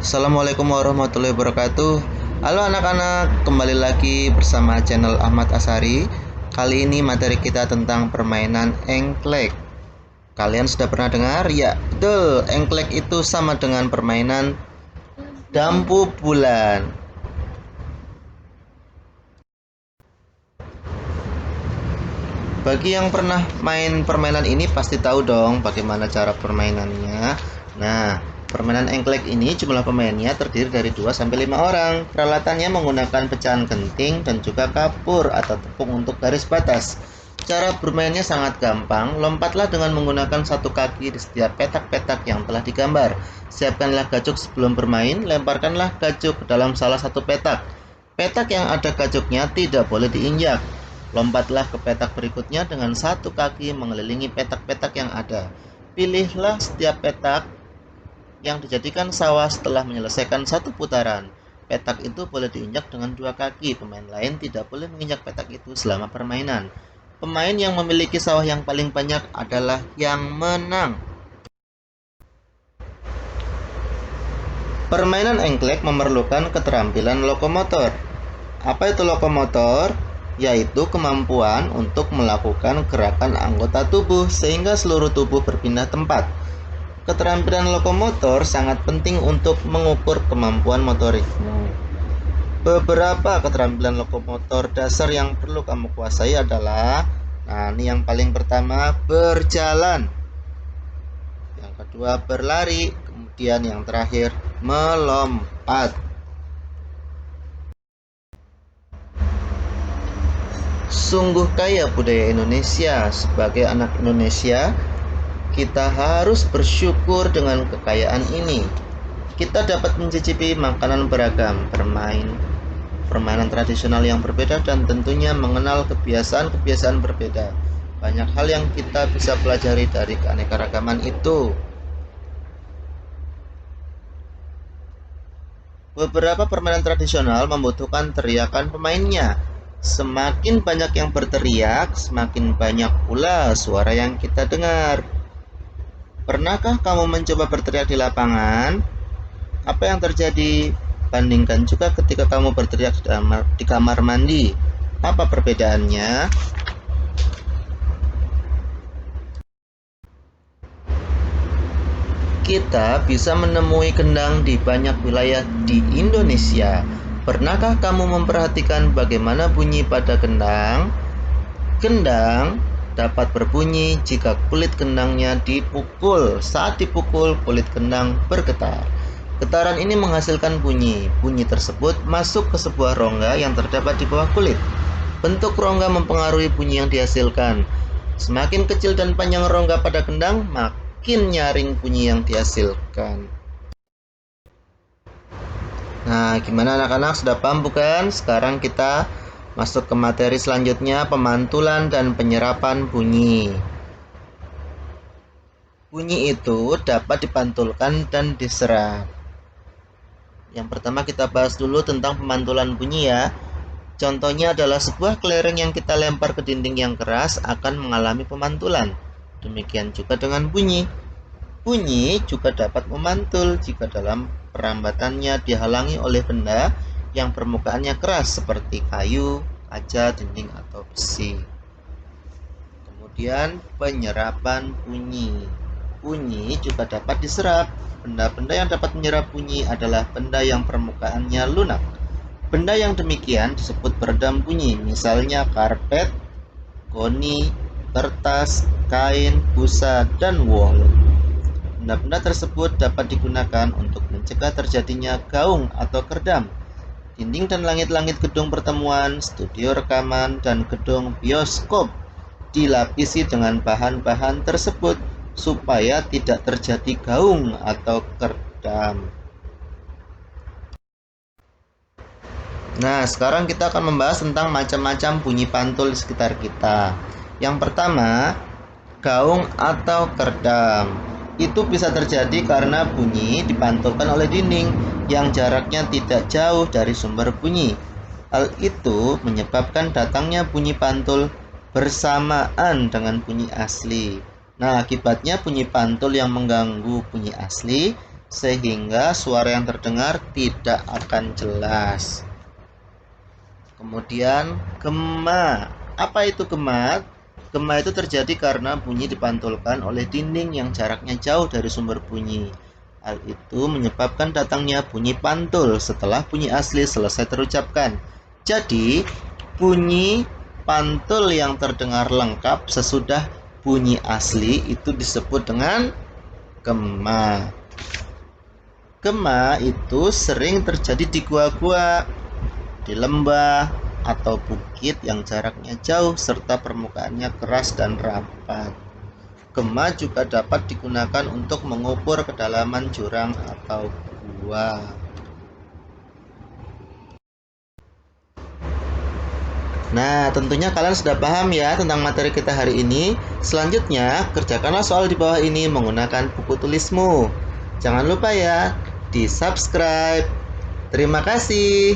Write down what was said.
Assalamualaikum warahmatullahi wabarakatuh. Halo anak-anak, kembali lagi bersama channel Ahmad Asari. Kali ini materi kita tentang permainan engklek. Kalian sudah pernah dengar? Ya, betul. Engklek itu sama dengan permainan dampu bulan. Bagi yang pernah main permainan ini pasti tahu dong bagaimana cara permainannya. Nah, permainan engklek ini jumlah pemainnya terdiri dari 2-5 orang. Peralatannya menggunakan pecahan genting dan juga kapur atau tepung untuk garis batas. Cara bermainnya sangat gampang. Lompatlah dengan menggunakan satu kaki di setiap petak-petak yang telah digambar. Siapkanlah gajok sebelum bermain. Lemparkanlah gajok ke dalam salah satu petak. Petak yang ada gajoknya tidak boleh diinjak. Lompatlah ke petak berikutnya dengan satu kaki mengelilingi petak-petak yang ada. Pilihlah setiap petak yang dijadikan sawah setelah menyelesaikan satu putaran. Petak itu boleh diinjak dengan dua kaki. Pemain lain tidak boleh menginjak petak itu selama permainan. Pemain yang memiliki sawah yang paling banyak adalah yang menang. Permainan engklek memerlukan keterampilan lokomotor. Apa itu lokomotor? Yaitu kemampuan untuk melakukan gerakan anggota tubuh sehingga seluruh tubuh berpindah tempat. Keterampilan lokomotor sangat penting untuk mengukur kemampuan motorikmu. Beberapa keterampilan lokomotor dasar yang perlu kamu kuasai adalah, ini yang paling pertama, berjalan. Yang kedua, berlari. Kemudian yang terakhir, melompat. Sungguh kaya budaya Indonesia. Sebagai anak Indonesia, kita harus bersyukur dengan kekayaan ini. Kita dapat mencicipi makanan beragam, permainan tradisional yang berbeda, dan tentunya mengenal kebiasaan-kebiasaan berbeda. Banyak hal yang kita bisa pelajari dari keanekaragaman itu. Beberapa permainan tradisional membutuhkan teriakan pemainnya. Semakin banyak yang berteriak, semakin banyak pula suara yang kita dengar. Pernahkah kamu mencoba berteriak di lapangan? Apa yang terjadi? Bandingkan juga ketika kamu berteriak di kamar mandi. Apa perbedaannya? Kita bisa menemui kendang di banyak wilayah di Indonesia. Pernahkah kamu memperhatikan bagaimana bunyi pada kendang? Kendang dapat berbunyi jika kulit kendangnya dipukul. Saat dipukul, kulit kendang bergetar. Getaran ini menghasilkan bunyi. Bunyi tersebut masuk ke sebuah rongga yang terdapat di bawah kulit. Bentuk rongga mempengaruhi bunyi yang dihasilkan. Semakin kecil dan panjang rongga pada kendang, makin nyaring bunyi yang dihasilkan. Nah, gimana anak-anak, sudah paham bukan? Sekarang kita masuk ke materi selanjutnya, pemantulan dan penyerapan bunyi. Bunyi itu dapat dipantulkan dan diserap. Yang pertama kita bahas dulu tentang pemantulan bunyi ya. Contohnya adalah sebuah kelereng yang kita lempar ke dinding yang keras akan mengalami pemantulan. Demikian juga dengan bunyi. Bunyi juga dapat memantul jika dalam perambatannya dihalangi oleh benda yang permukaannya keras seperti kayu, kaca, dinding, atau besi. Kemudian penyerapan bunyi. Bunyi juga dapat diserap. Benda-benda yang dapat menyerap bunyi adalah benda yang permukaannya lunak. Benda yang demikian disebut peredam bunyi, misalnya karpet, goni, kertas, kain, busa, dan wol. Benda-benda tersebut dapat digunakan untuk mencegah terjadinya gaung atau kerdam. Dinding dan langit-langit gedung pertemuan, studio rekaman, dan gedung bioskop dilapisi dengan bahan-bahan tersebut supaya tidak terjadi gaung atau kerdam. Nah, sekarang kita akan membahas tentang macam-macam bunyi pantul di sekitar kita. Yang pertama, gaung atau kerdam. Itu bisa terjadi karena bunyi dipantulkan oleh dinding yang jaraknya tidak jauh dari sumber bunyi. Hal itu menyebabkan datangnya bunyi pantul bersamaan dengan bunyi asli. Nah, akibatnya bunyi pantul yang mengganggu bunyi asli sehingga suara yang terdengar tidak akan jelas. Kemudian gema. Apa itu gema? Gema itu terjadi karena bunyi dipantulkan oleh dinding yang jaraknya jauh dari sumber bunyi. Hal itu menyebabkan datangnya bunyi pantul setelah bunyi asli selesai terucapkan. Jadi, bunyi pantul yang terdengar lengkap sesudah bunyi asli itu disebut dengan gema. Gema itu sering terjadi di gua-gua, di lembah, atau bukit yang jaraknya jauh serta permukaannya keras dan rapat. Gema juga dapat digunakan untuk mengukur kedalaman jurang atau gua. Nah, tentunya kalian sudah paham ya tentang materi kita hari ini. Selanjutnya, kerjakanlah soal di bawah ini menggunakan buku tulismu. Jangan lupa ya, di subscribe. Terima kasih.